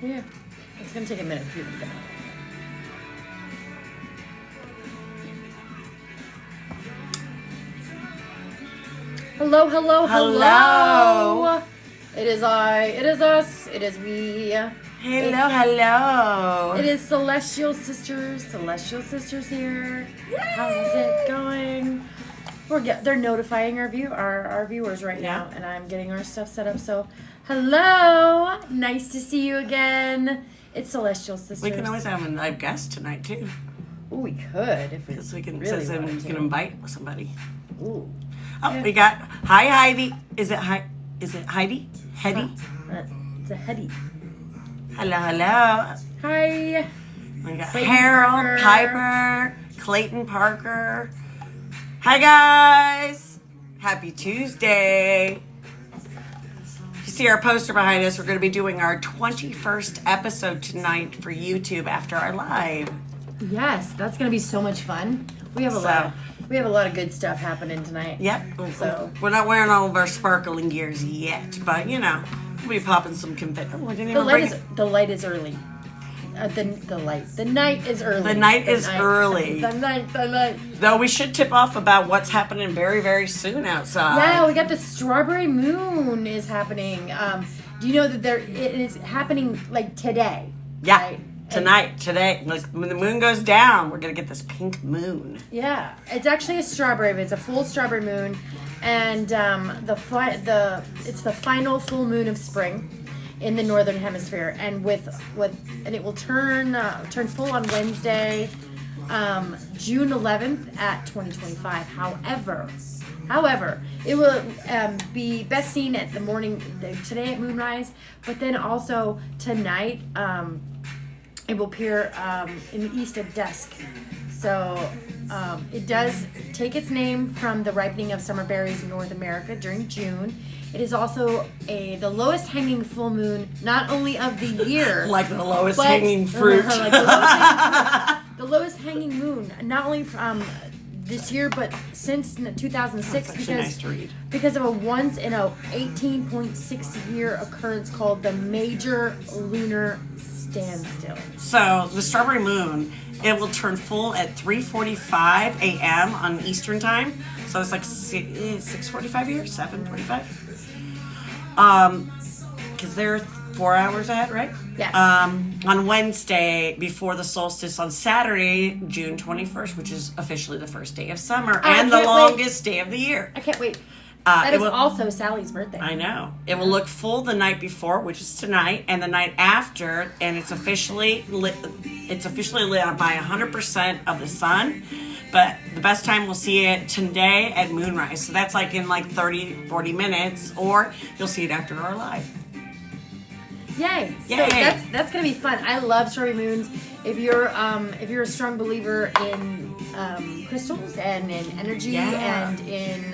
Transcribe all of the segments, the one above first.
Yeah. It's going to take a minute for you to get out. Hello, hello, hello. It is I, it is us, it is we. Hello, hello. It is Celestial Sisters. Celestial Sisters here. Yay! How's it going? They're notifying our viewers right now, and I'm getting our stuff set up. So, hello, nice to see you again. It's Celestial Sisters. We can always have a live guest tonight too. Ooh, we could if we can. Really then we can invite somebody. Ooh. Oh, we got Heidi. Is it Heidi? Hedy? It's a Hedy. Hello, hello. Hi. We got Clayton Harold, Piper, Clayton Parker. Hi guys. Happy Tuesday. You see our poster behind us. We're going to be doing our 21st episode tonight for YouTube after our live. Yes, that's going to be so much fun. We have a lot of good stuff happening tonight. Yep. So we're not wearing all of our sparkling gears yet, but you know, we'll be popping some confetti. Oh, the light is early. The night is early. The night is early. The night. Though we should tip off about what's happening very, very soon outside. Yeah, we got the strawberry moon is happening. Do you know that it is happening like today? Yeah. Right? Today, like when the moon goes down, we're gonna get this pink moon. Yeah, it's actually a strawberry. It's a full strawberry moon, and it's the final full moon of spring in the northern hemisphere, and and it will turn full on Wednesday, June 11th at 2025. However, it will be best seen at today at moonrise, but then also tonight. It will appear in the east at dusk. So it does take its name from the ripening of summer berries in North America during June. It is also the lowest hanging full moon, not only of the year. Like the lowest hanging fruit. Like the lowest hanging moon, not only from this year, but since 2006, because of a once in a 18.6 year occurrence called the Major Lunar Standstill. So the strawberry moon, it will turn full at 3:45 a.m. on Eastern time. So it's like 6:45 here, 7:45. Because they're 4 hours ahead, right? Yes. On Wednesday before the solstice on Saturday, June 21st, which is officially the first day of summer and the longest day of the year. I can't wait. That is also Sally's birthday. I know. It will look full the night before, which is tonight, and the night after, and it's officially lit. It's officially lit up by 100% of the sun. But the best time we'll see it today at moonrise. So that's like in 30, 40 minutes, or you'll see it after our live. Yay! So that's gonna be fun. I love strawberry moons. If you're a strong believer in crystals and in energy and in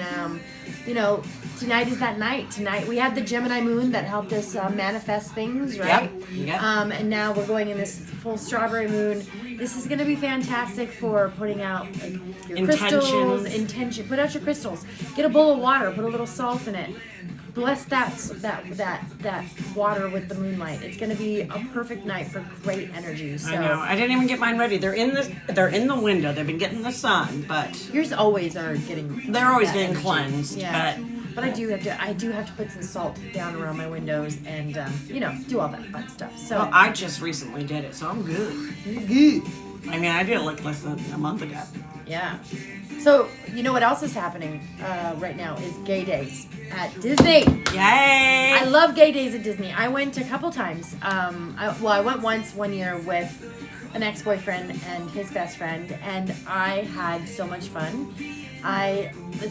tonight is that night. Tonight we had the Gemini moon that helped us manifest things, right? Yep. And now we're going in this full strawberry moon. This is going to be fantastic for putting out your crystals, intention. Put out your crystals. Get a bowl of water. Put a little salt in it. Bless that water with the moonlight. It's going to be a perfect night for great energy. So. I know. I didn't even get mine ready. They're in the window. They've been getting the sun, but yours always are getting. They're always getting energy. cleansed. Yeah. But I do have to put some salt down around my windows and do all that fun stuff. So well, I just recently did it, so I'm good. You're good. I mean, I did it like less than a month ago. Yeah. So you know what else is happening right now is gay days at Disney. Yay! I love gay days at Disney. I went a couple times. I went one year with an ex-boyfriend and his best friend, and I had so much fun.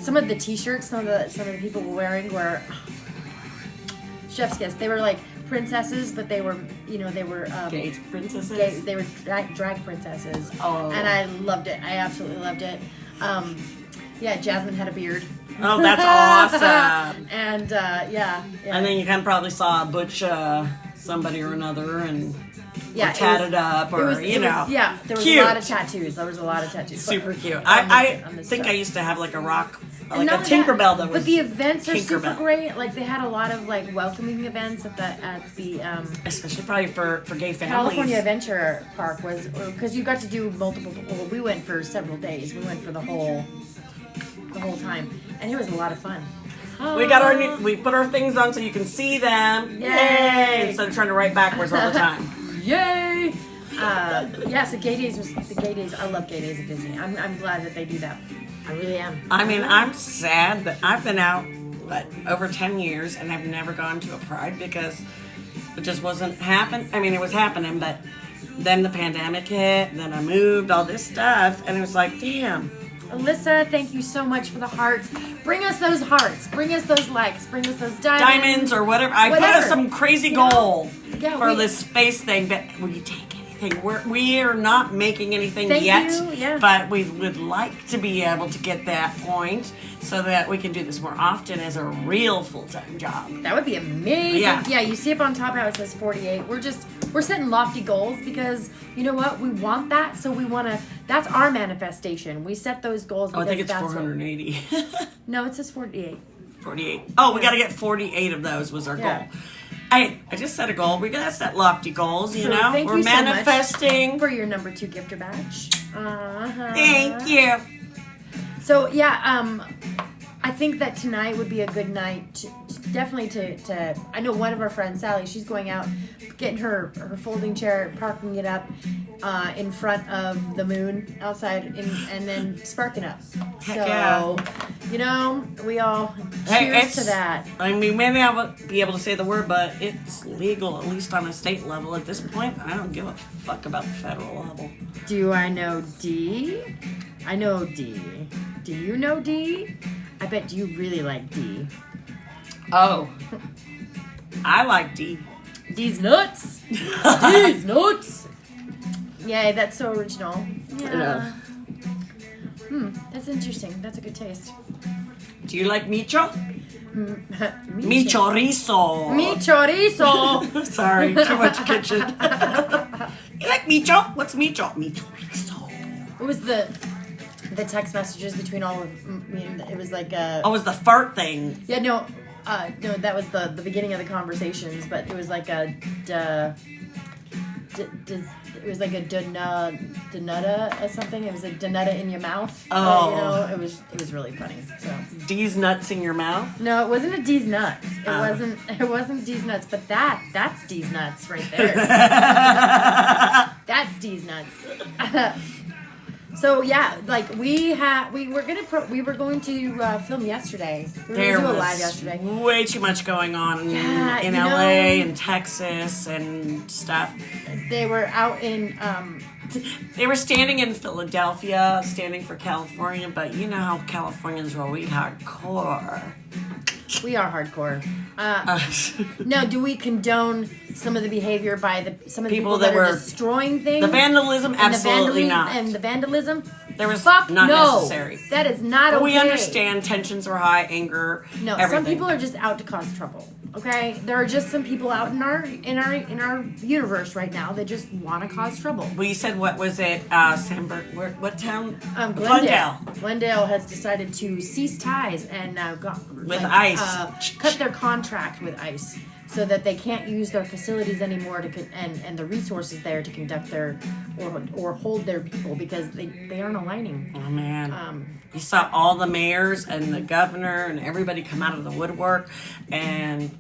Some of the T-shirts some of the people were wearing were chef's kiss. They were like princesses, but they were gay princesses. They were drag princesses. Oh, and I loved it. I absolutely loved it. Jasmine had a beard. Oh, that's awesome. And yeah. And then you kind of probably saw Butch somebody or another and tatted up or there was cute. A lot of tattoos. There was a lot of tattoos. Super cute. I think I used to have like a rock like not a only that, Tinkerbell that was. But the events are super Tinkerbell. great. Like they had a lot of like welcoming events at the Especially probably for gay families. California Adventure Park was because you got to do multiple. Well, we went for several days. We went for the whole time, and it was a lot of fun. We got our we put our things on so you can see them. Yay! Instead of trying to write backwards all the time. Yay! Yeah, so Gay Days was the Gay Days. I love Gay Days at Disney. I'm glad that they do that. I really am. I mean, I'm sad that I've been out over 10 years and I've never gone to a Pride because it just wasn't happen. I mean, it was happening, but then the pandemic hit, and then I moved, all this stuff, and it was like, damn. Alyssa, thank you so much for the hearts. Bring us those hearts. Bring us those likes. Bring us those Diamonds or whatever. I put Whatever. us some crazy goal Yeah, for we- this space thing, but will you take anything? We are not making anything Thank yet, you, yeah. but we would like to be able to get that point so that we can do this more often as a real full-time job. That would be amazing. Yeah. You see up on top how it says 48. We're setting lofty goals because you know what? We want that, so we want to. That's our manifestation. We set those goals. Oh, I think because it's that's 480. No, it says 48. 48. Oh, we got to get 48 of those was our Yeah. goal. I just set a goal. We got to set lofty goals, you So know? thank We're you so much manifesting. for your number 2 gifter badge. Thank you. So yeah, I think that tonight would be a good night, definitely to. I know one of our friends, Sally, she's going out, getting her folding chair, parking it up in front of the moon outside, and then sparking up. Heck so, yeah. you know, we all Hey, cheers to that. I mean, we may not be able to say the word, but it's legal, at least on a state level. At this point, I don't give a fuck about the federal level. Do I know D? I know D. Do you know D? I bet you really like D. Oh. I like D. D's nuts. D's nuts. Yay, that's so original. Yeah. That's interesting. That's a good taste. Do you like micho? Mi Mi chorizo. Mi chorizo. Sorry, too much kitchen. You like micho? What's micho? Mi chorizo. What was the text messages between all of me and it was like Oh, it was the fart thing. yeah, no, that was the beginning of the conversations, but it was like a it was like a donutta or something. It was a donutta in your mouth. Oh. You know, it was really funny. So D's nuts in your mouth? no, it wasn't a D's nuts. It Oh. wasn't D's nuts, but that's D's nuts right there. That's D's nuts. So yeah, like we were going to film yesterday. We were There going to do a was live yesterday. way too much going on Yeah, in you LA know. and Texas and stuff. They were out in They were standing in Philadelphia, standing for California, but you know how Californians roll, we hardcore. we are hardcore. No, do we condone some of the behavior by some of the people that are were- destroying things? The vandalism, and absolutely the not. And the vandalism? There was Fuck not no. necessary. That is not But okay. we understand tensions are high, anger, No, everything. some people are just out to cause trouble. Okay, there are just some people out in our universe right now that just want to cause trouble. Well, you said, what was it, what town? Glendale. Glendale has decided to cease ties and With ICE. cut their contract with ICE so that they can't use their facilities anymore and the resources there to conduct their or hold their people because they aren't aligning. Oh, man. You saw all the mayors and the governor and everybody come out of the woodwork, and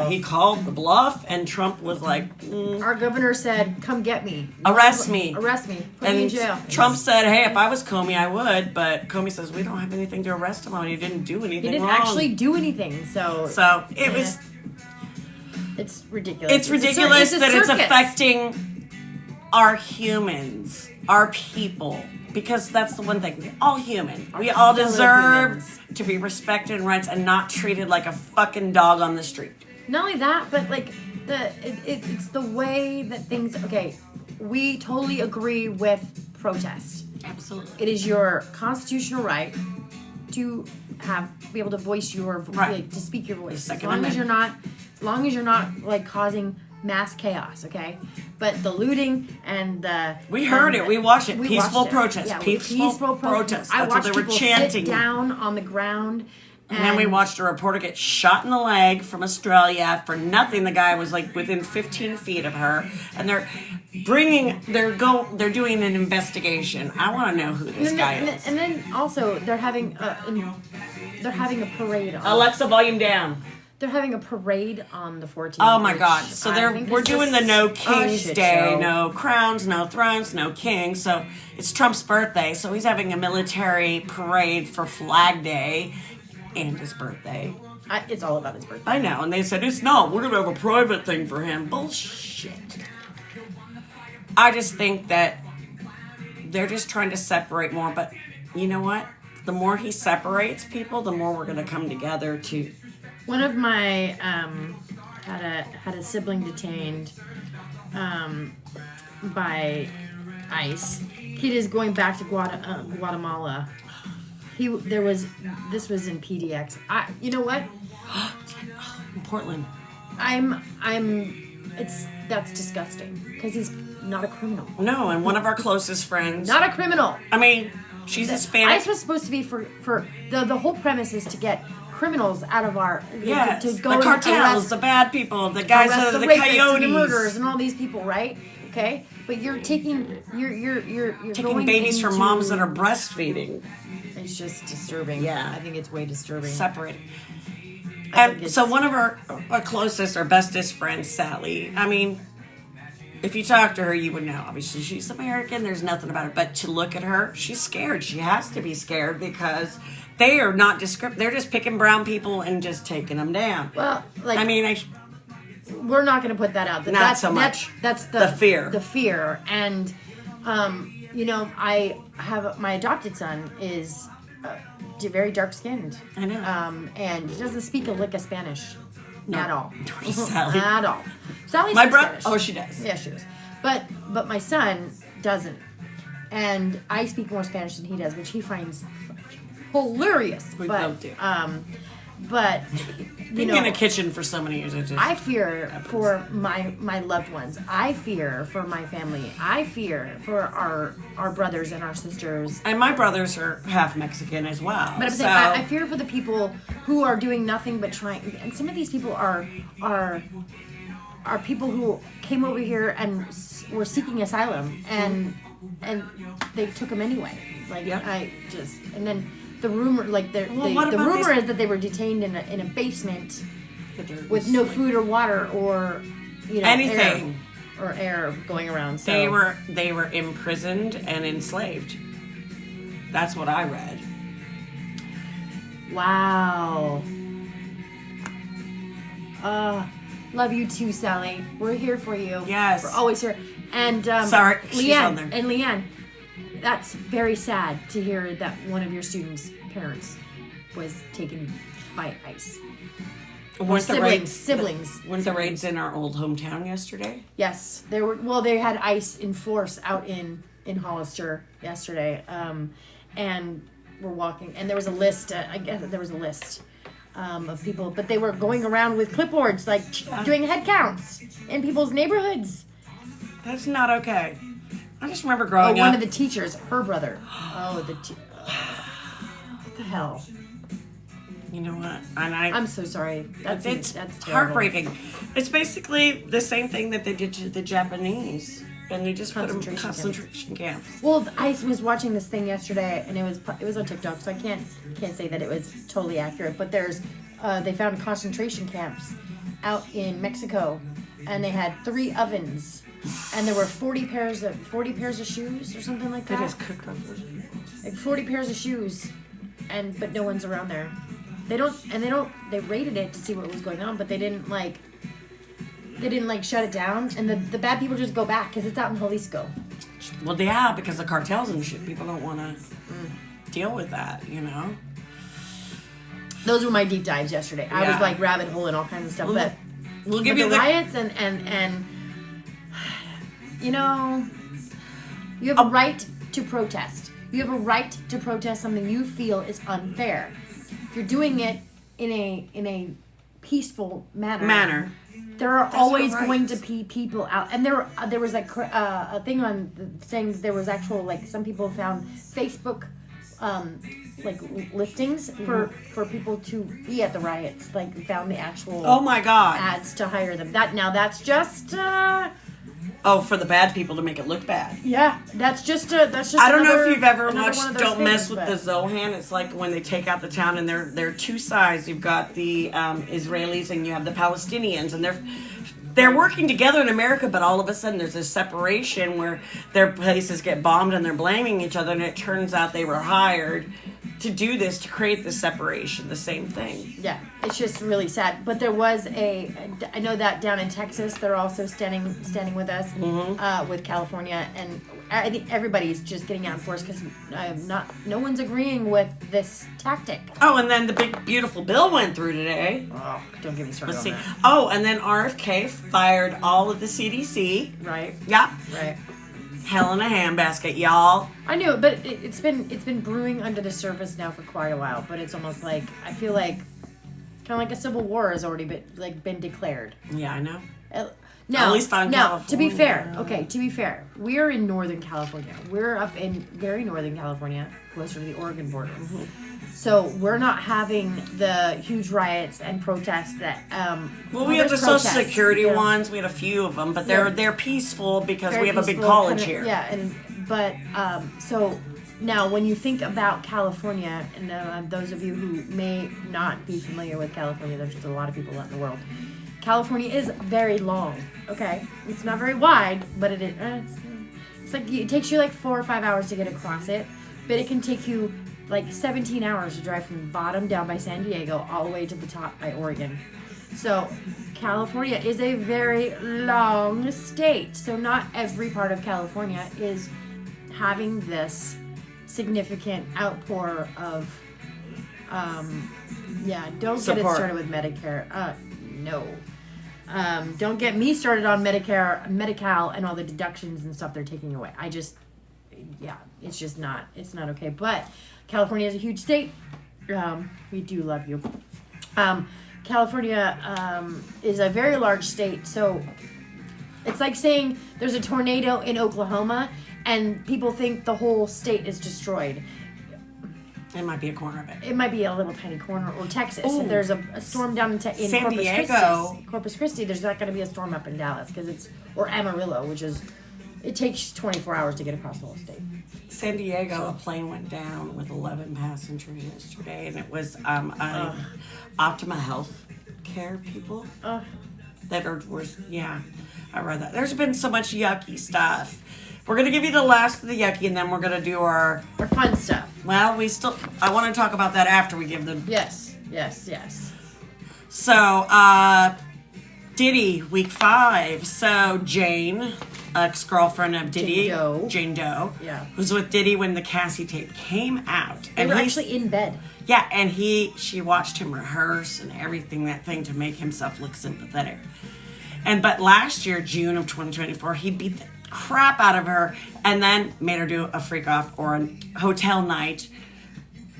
he called the bluff, and Trump was like, Our governor said, "Come get me, arrest me. arrest me, put me in And jail." Trump said, hey, if I was Comey, I would, but Comey says, we don't have anything to arrest him on. He didn't do anything He didn't wrong. actually do anything, so It was... It's ridiculous. It's ridiculous a that it's circus. affecting our humans, our people, because that's the one thing. We're all human. We all fellow deserve humans. to be respected and rights and not treated like a fucking dog on the street. Not only that, but like it's the way that things. Okay, we totally agree with protest. Absolutely. It is your constitutional right to be able to voice your Right. like, to speak your voice. The Second As long as Amendment. you're not like causing mass chaos. Okay, but the looting and the We heard it. We watched it. we Peaceful watched it. protest. Yeah, Peaceful protest. I That's what watched they were people chanting. sit down on the ground. And then we watched a reporter get shot in the leg from Australia for nothing. The guy was like within 15 feet of her, and they're doing an investigation. I want to know who this guy is. And then also they're having a parade. Alexa, volume down. They're having a parade on the 14th. Oh my which God! So I think we're is doing just the No a King's shit Day, show. no crowns, no thrones, no king. So it's Trump's birthday. So he's having a military parade for Flag Day and his birthday. It's all about his birthday. I know, and they said it's not. We're gonna have a private thing for him. Bullshit. I just think that they're just trying to separate more. But you know what? The more he separates people, the more we're gonna come together to. One of my had a sibling detained by ICE. Kid is going back to Guatemala. This was in PDX. You know what? In Portland. That's disgusting because he's not a criminal. No, and one of our closest friends. Not a criminal. I mean, she's Hispanic. ICE was supposed to be for the whole premise is to get criminals out of our Yes, to go the and cartels, arrest, the bad people, the guys arrest that are the rapists and coyotes. the murderers and all these people, right? Okay, but you're taking you're Taking going babies from into- moms that are breastfeeding. It's just disturbing. Yeah. I think it's way disturbing. Separated. I think And it's- so one of our closest, our bestest friends, Sally, I mean, if you talk to her, you would know. Obviously, she's American. There's nothing about it. But to look at her, she's scared. She has to be scared because they are not They're just picking brown people and just taking them down. Well, like I mean, we're not going to put that out. Not so much. That's The fear. The fear, and you know, I have my adopted son is very dark skinned. I know. And he doesn't speak a lick of Spanish at all. Nor does Sally. At all. Sally My speaks brother. Spanish. Oh, she does. Yeah, she does. But my son doesn't, and I speak more Spanish than he does, which he finds hilarious. We but, both do. But you Being know, in a kitchen for so many years, it just. I fear for my loved ones. I fear for my family. I fear for our brothers and our sisters. And my brothers are half Mexican as well. But I'm saying I fear for the people who are doing nothing but trying. And some of these people are people who came over here and were seeking asylum, and they took them anyway. Like Yeah. and then the rumor, like the what the about rumor these- is that they were detained in a basement But they're with no food or water or Anything. air going around. So They were imprisoned and enslaved. That's what I read. wow. Love you too, Sally. We're here for you. Yes. We're always here. And Sorry, she's on there. Leanne, that's very sad to hear that one of your students' parents was taken by ICE. Weren't the Siblings. Weren't the raids in our old hometown yesterday? Yes, they were. Well, they had ICE in force out in Hollister yesterday, and we're walking. And there was a list. I guess there was a list of people, but they were going around with clipboards, like doing head counts in people's neighborhoods. That's not okay. I just remember Oh, growing one up. of the teachers, her brother. Oh, what the hell? You know what? And I'm so sorry. That's it's terrible. heartbreaking. It's basically the same thing that they did to the Japanese, and they just put them in concentration camps. Well, I was watching this thing yesterday, and it was on TikTok, so I can't say that it was totally accurate. But there's they found concentration camps out in Mexico, and they had 3 ovens, and there were 40 pairs of shoes or something like They that. just cooked up those people. Like 40 pairs of shoes, but no one's around there. They raided it to see what was going on, but they didn't shut it down, and the bad people just go back because it's out in Jalisco. Well, yeah, because the cartels and shit, people don't want to deal with that, you know? Those were my deep dives yesterday. I was Yeah. like rabbit hole and all kinds of stuff, but We'll give but you the the riots and you know, you have a right to protest. You have a right to protest something you feel is unfair. If you're doing it in a peaceful Manner. there are always our going to rights. be people out, and there was like a thing on saying there was actual, like, some people found Facebook like listings for people to be at the riots, like found the actual Oh my God. ads to hire them. That's just Oh, for the bad people to make it look bad. yeah, that's just I don't know another- if you've ever another one watched of those Don't Mess things, with but- the Zohan. It's like when they take out the town, and there are two sides. You've got the Israelis and you have the Palestinians, and they're working together in America, but all of a sudden there's this separation where their places get bombed and they're blaming each other, and it turns out they were hired to do this, to create this separation. The same thing. Yeah, it's just really sad. But there was I know that down in Texas, they're also standing with us, with California, and I think everybody's just getting out in force because no one's agreeing with this tactic. Oh, and then the big beautiful bill went through today. Oh, don't get me started Let's on see. that. Oh, and then RFK fired all of the CDC. Right, Yeah. right. Hell in a handbasket, y'all. I knew it, but it's been brewing under the surface now for quite a while. But it's almost like I feel like kind of like a civil war has already been declared. Yeah, I know. No, At least on no. To be California. fair, okay. To be fair, we're in Northern California. We're up in very Northern California, closer to the Oregon border. So we're not having the huge riots and protests that. Well, we have the there's Social protests, Security yeah. ones. We had a few of them, but Yeah. they're peaceful because Very we have a big peaceful, college kinda- here. Yeah, but so now when you think about California, and those of you who may not be familiar with California, there's just a lot of people out in the world. California is very long. Okay, it's not very wide, but it is. It's like it takes you like 4 or 5 hours to get across it, but it can take you like 17 hours to drive from the bottom down by San Diego all the way to the top by Oregon. So California is a very long state. So not every part of California is having this significant outpour of don't get it Support. started with Medicare. No. Don't get me started on Medicare, Medi-Cal, and all the deductions and stuff they're taking away. It's just not, it's not okay. But California is a huge state. We do love you. California is a very large state, so it's like saying there's a tornado in Oklahoma and people think the whole state is destroyed. It might be a corner of it. It might be a little tiny corner, or Texas. Ooh. If there's a storm down in San Corpus Diego. Christi, there's not going to be a storm up in Dallas or Amarillo, which is, it takes 24 hours to get across the whole state. San Diego, a plane went down with 11 passengers yesterday, and it was Optima Health Care people that I read that. There's been so much yucky stuff. We're going to give you the last of the yucky, and then we're going to do our fun stuff. Well, I want to talk about that after we give them. Yes. So, Diddy, week 5. So, Jane, ex-girlfriend of Diddy. Jane Doe. Yeah. Who's with Diddy when the Cassie tape came out. They were actually in bed. Yeah, and she watched him rehearse and everything, that thing, to make himself look sympathetic. But last year, June of 2024, he beat the crap out of her and then made her do a freak off or a hotel night,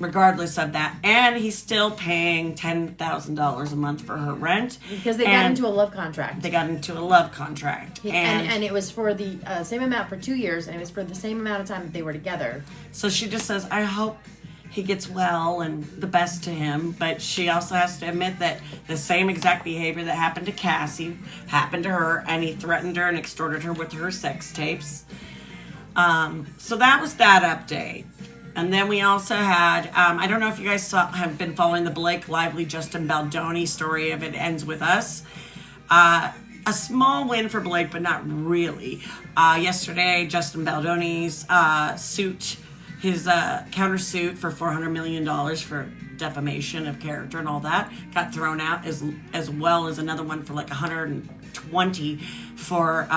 regardless of that. And he's still paying $10,000 a month for her rent. Because they got into a love contract. And it was for the same amount for 2 years, and it was for the same amount of time that they were together. So she just says, I hope he gets well and the best to him. But she also has to admit that the same exact behavior that happened to Cassie happened to her, and he threatened her and extorted her with her sex tapes. So that was that update. And then we also had, I don't know if you guys have been following the Blake Lively, Justin Baldoni story of It Ends With Us. A small win for Blake, but not really. Yesterday, Justin Baldoni's his countersuit for $400 million for defamation of character and all that got thrown out, as well as another one for like 120 for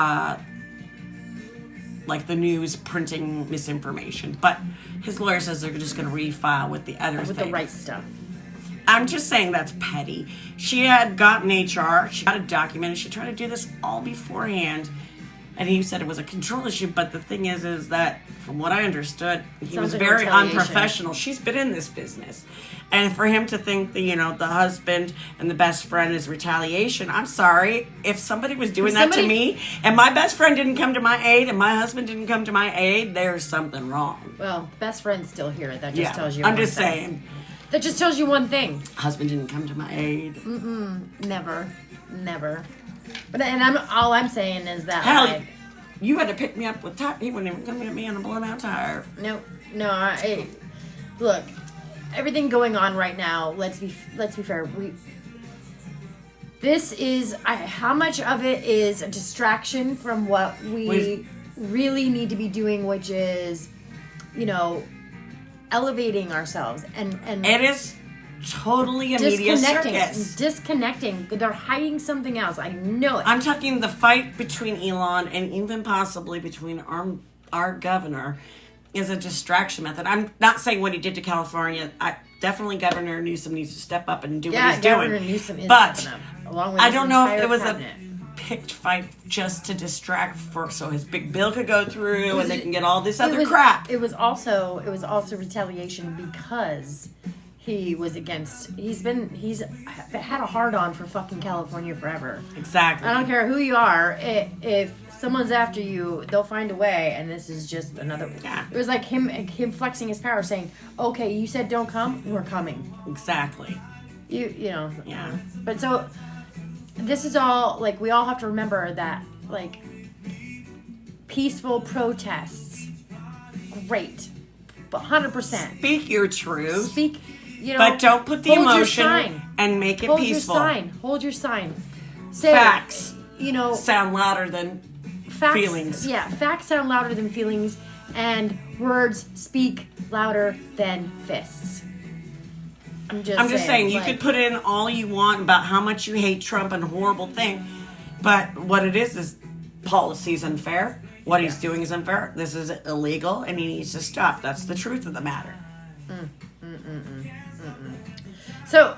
like the news printing misinformation. But his lawyer says they're just going to refile with the other With thing. the right stuff. I'm just saying that's petty. She had gotten HR, she got it documented, she tried to do this all beforehand, And he said it was a control issue, but the thing is that from what I understood, he was Sounds like very retaliation. unprofessional. She's been in this business. And for him to think that, the husband and the best friend is retaliation, I'm sorry. If somebody was doing that to me and my best friend didn't come to my aid and my husband didn't come to my aid, there's something wrong. Well, best friend's still here. That just tells you I'm one just thing. saying. That just tells you one thing. Husband didn't come to my aid. Never. But all I'm saying is that Hell, you had to pick me up with tire. He wouldn't even come get me on a blown out tire. no. Look, everything going on right now. Let's be fair. This is how much of it is a distraction from what we really need to be doing, which is, elevating ourselves and It is totally a media circus. Disconnecting. They're hiding something else. I know it. I'm talking the fight between Elon and even possibly between our governor is a distraction method. I'm not saying what he did to California. Definitely Governor Newsom needs to step up and do what he's Governor doing. Newsom is But stepping up, along with I his don't know if entire it was cabinet. a picked fight just to distract so his big bill could go through and they can get all this other crap. It was also retaliation because he was against. He's had a hard on for fucking California forever. Exactly. I don't care who you are. If someone's after you, they'll find a way. And this is just another. Yeah. It was like him flexing his power, saying, "Okay, you said don't come. We're coming." Exactly. You know. Yeah. But so this is all like we all have to remember that like peaceful protests, great, but 100%. Speak your truth. Speak. But don't put the hold your emotion sign. and make it Hold peaceful. Hold your sign. Say, Facts sound louder than facts, feelings. Yeah, facts sound louder than feelings, and words speak louder than fists. I'm just saying, you like, could put in all you want about how much you hate Trump and a horrible thing, but what it is policy is unfair. What he's doing is unfair. This is illegal, and he needs to stop. That's the truth of the matter. So,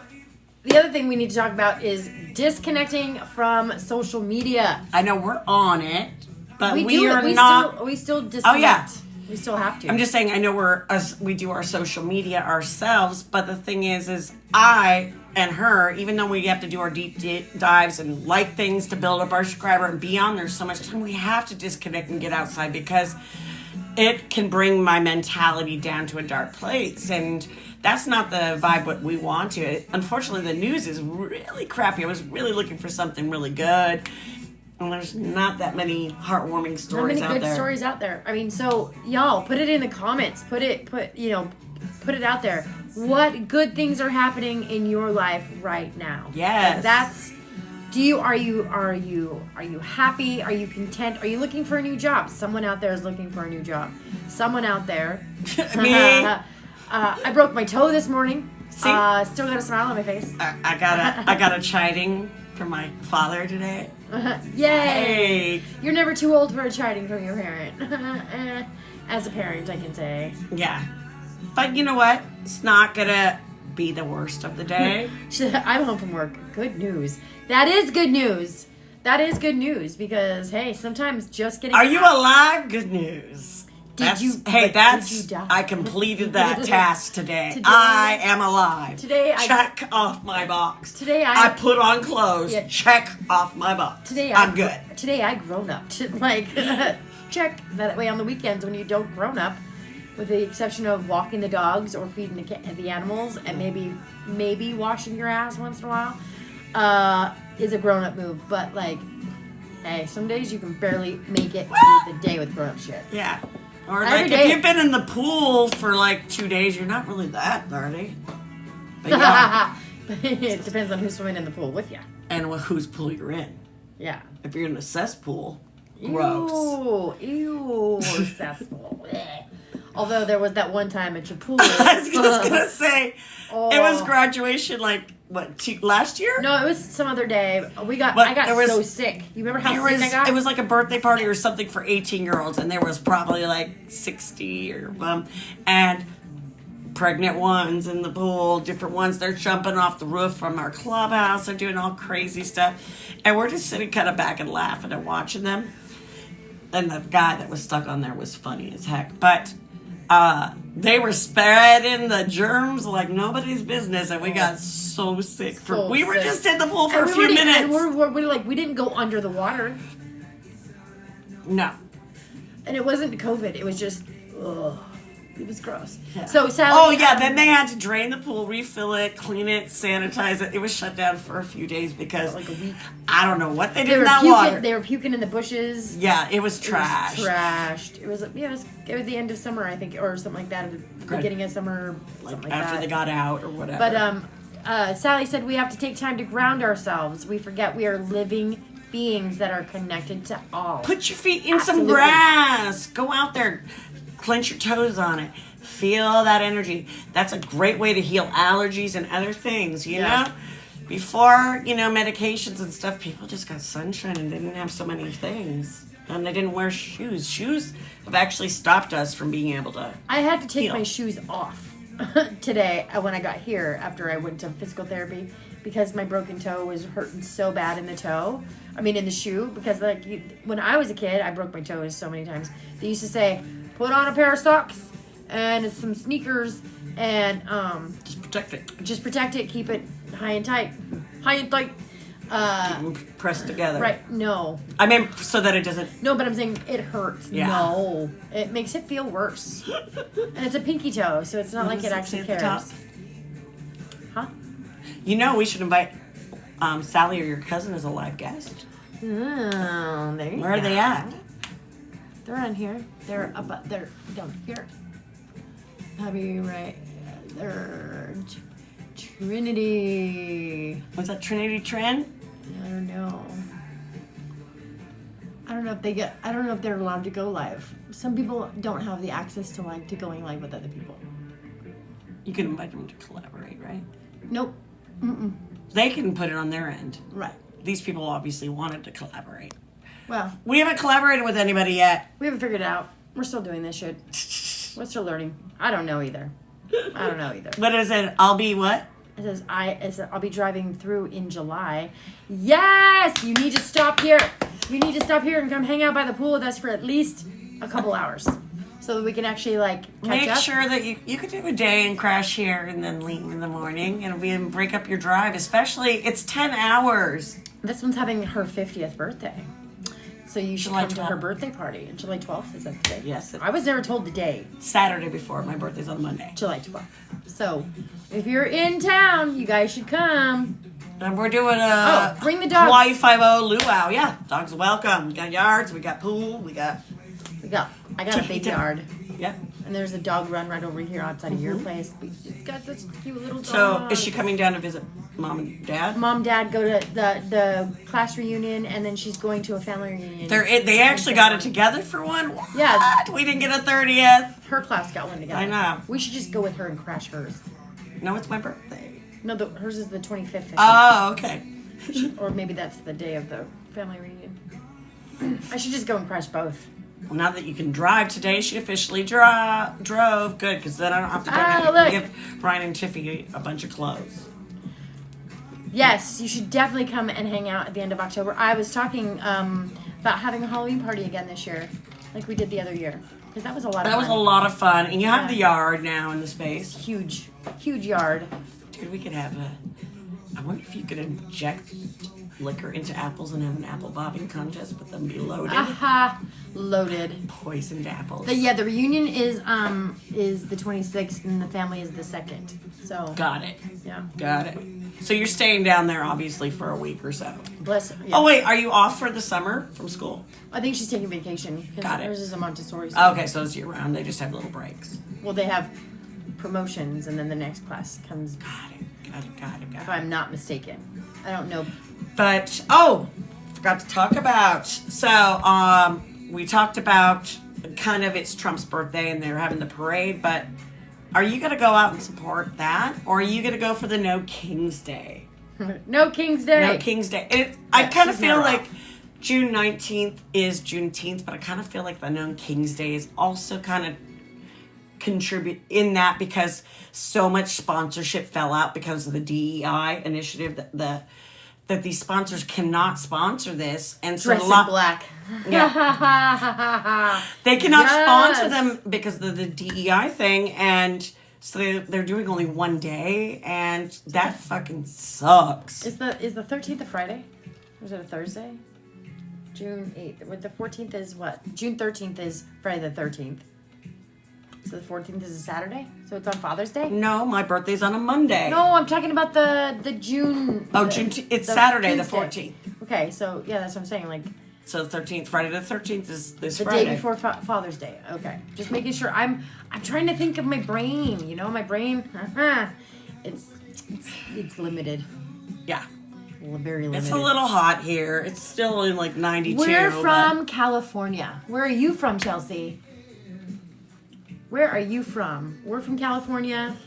the other thing we need to talk about is disconnecting from social media. I know we're on it, but we still disconnect. Oh, yeah. We still have to. I'm just saying, I know we do our social media ourselves, but the thing is I and her, even though we have to do our deep dives and like things to build up our subscriber and be on there so much time, we have to disconnect and get outside because it can bring my mentality down to a dark place, and that's not the vibe what we want to. Unfortunately, the news is really crappy. I was really looking for something really good, and there's not that many heartwarming stories Not many good stories out there. I mean, so y'all put it in the comments. Put it out there. What good things are happening in your life right now? Yes. Are you happy? Are you content? Are you looking for a new job? Someone out there is looking for a new job. Someone out there. Me. I broke my toe this morning. See? Still got a smile on my face. I got a chiding from my father today. Yay! Hey. You're never too old for a chiding from your parent. As a parent, I can say. Yeah. But you know what? It's not gonna be the worst of the day. I'm home from work. Good news. That is good news. That is good news because hey, sometimes just getting. Are you alive? Good news. Did you die? I completed that task today. I am alive. Check off my box. Today I put on clothes. Yeah. Check off my box. I'm good. Today I grown up. Like check that way on the weekends when you don't grown up, with the exception of walking the dogs or feeding the animals and maybe washing your ass once in a while, is a grown up move. But like, hey, some days you can barely make it through the day with grown up shit. Yeah. Or Every like day. if you've been in the pool for like 2 days, you're not really that dirty. But yeah. It depends on who's swimming in the pool with you. And whose pool you're in. Yeah. If you're in a cesspool, gross. Ew, cesspool. Bleh. Although there was that one time at your pool. I was just gonna say, it was Oh. graduation last year? No, it was some other day. I got so sick. You remember how sick I got? It was like a birthday party or something for 18-year-olds, and there was probably like 60 and pregnant ones in the pool, different ones. They're jumping off the roof from our clubhouse. They're doing all crazy stuff, and we're just sitting kind of back and laughing and watching them. And the guy that was stuck on there was funny as heck. But they were spreading the germs like nobody's business, and we got so sick. We were just in the pool for a few minutes. And we're like, we didn't go under the water. No. And it wasn't COVID. It was just, ugh. It was gross. Yeah. So Sally. Oh yeah, then they had to drain the pool, refill it, clean it, sanitize it. It was shut down for a few days because like a week. I don't know what they did They in were that puking. water. They were puking in the bushes. Yeah, it was trash. It was trashed. It was it was the end of summer, I think, or something like that. The beginning of summer, something like after that. they got out or whatever. But Sally said we have to take time to ground ourselves. We forget we are living beings that are connected to all. Put your feet in some Absolutely. grass. Go out there, clench your toes on it. Feel that energy. That's a great way to heal allergies and other things, you know? Before, medications and stuff, people just got sunshine and they didn't have so many things. And they didn't wear shoes. Shoes have actually stopped us from being able to I had to take heal. my shoes off today when I got here after I went to physical therapy because my broken toe was hurting so bad in the toe. I mean, in the shoe. Because when I was a kid, I broke my toes so many times. They used to say, put on a pair of socks and some sneakers and just protect it. just protect it, keep it high and tight. Keep them pressed together. Right, no. I mean, so that it doesn't. No, but I'm saying it hurts. Yeah. No. It makes it feel worse. And it's a pinky toe, so it's not like it actually at the top? cares. Huh? We should invite Sally or your cousin as a live guest. Oh, there you Where are go. they at? They're on here. They're they're down here. I'll be right. They're Trinity. Was that Trinity Trend? I don't know. I don't know if they're allowed to go live. Some people don't have the access to going live with other people. You can invite them to collaborate, right? Nope. They can put it on their end. Right. These people obviously wanted to collaborate. Well, We haven't collaborated with anybody yet. we haven't figured it out. We're still doing this shit. We're still learning. I don't know either. What is it? I'll be what? It says I'll be driving through in July. Yes, you need to stop here. You need to stop here and come hang out by the pool with us for at least a couple hours, so that we can actually catch Make up. sure that you could do a day and crash here and then leave in the morning and break up your drive. Especially, it's 10 hours. This one's having her 50th birthday, so you should July come to her 12th. birthday party. July 12th, is that the day? Yes. I was never told the day. Saturday before my birthday's on Monday. July 12th. So if you're in town, you guys should come. And we're doing a bring the dogs. Hawaii 5-0 luau. Yeah, dogs are welcome. We got yards, we got pool, we got. I got a big yard. Yep. And there's a dog run right over here outside of your place. It's got such cute little dog. So is she coming down to visit mom and dad? Mom, dad go to the class reunion, and then she's going to a family reunion. They actually got it together for one? What? Yeah. We didn't get a 30th. Her class got one together. I know. We should just go with her and crash hers. No, it's my birthday. No, hers is the 25th. I think. Oh, okay. Or maybe that's the day of the family reunion. I should just go and crash both. Well, now that you can drive today, she officially drove. Good, because then I don't have to look. give Ryan and Tiffy a bunch of clothes. Yes, you should definitely come and hang out at the end of October. I was talking about having a Halloween party again this year, like we did the other year, because that was a lot of That fun. was a lot of fun. And you have Yeah. the yard now in the space. Huge yard. Dude, we could have I wonder if you could inject liquor into apples and have an apple bobbing contest, but them be loaded. Aha, loaded. Poisoned apples. The reunion is the 26th and the family is the 2nd. So Got it. yeah, Got it. So you're staying down there obviously for a week or so. bless her. Yeah. Oh wait, are you off for the summer from school? I think she's taking vacation. 'Cause Got it. Hers is a Montessori school. Okay, so it's year round. They just have little breaks. Well, they have promotions and then the next class comes. Got it. If I'm not mistaken, I don't know. But forgot to talk about. So we talked about kind of it's Trump's birthday and they're having the parade. But are you gonna go out and support that, or are you gonna go for the No King's Day? No King's Day. No King's Day. I kind of she's feel never like off. June 19th is Juneteenth, but I kind of feel like the No King's Day is also kind of contribute in that because so much sponsorship fell out because of the DEI initiative, that these sponsors cannot sponsor this, and so Dress a in lot black. Yeah. They cannot Yes. sponsor them because of the DEI thing, and so they're doing only one day, and that fucking sucks. Is the 13th a Friday? Or is it a Thursday? June 8th. What, the 14th is what? June 13th is Friday the 13th. So the 14th is a Saturday? So it's on Father's Day? No, my birthday's on a Monday. No, I'm talking about the June. Oh, it's Saturday, the Tuesday. 14th. Okay, so yeah, that's what I'm saying. Like So the 13th, Friday the 13th is this the Friday. day before Father's Day. Okay, just making sure. I'm trying to think of my brain. You know, my brain. It's limited. Yeah. Very limited. It's a little hot here. It's still in like 92. We're but- from California. Where are you from, Chelsea? Where are you from? We're from California.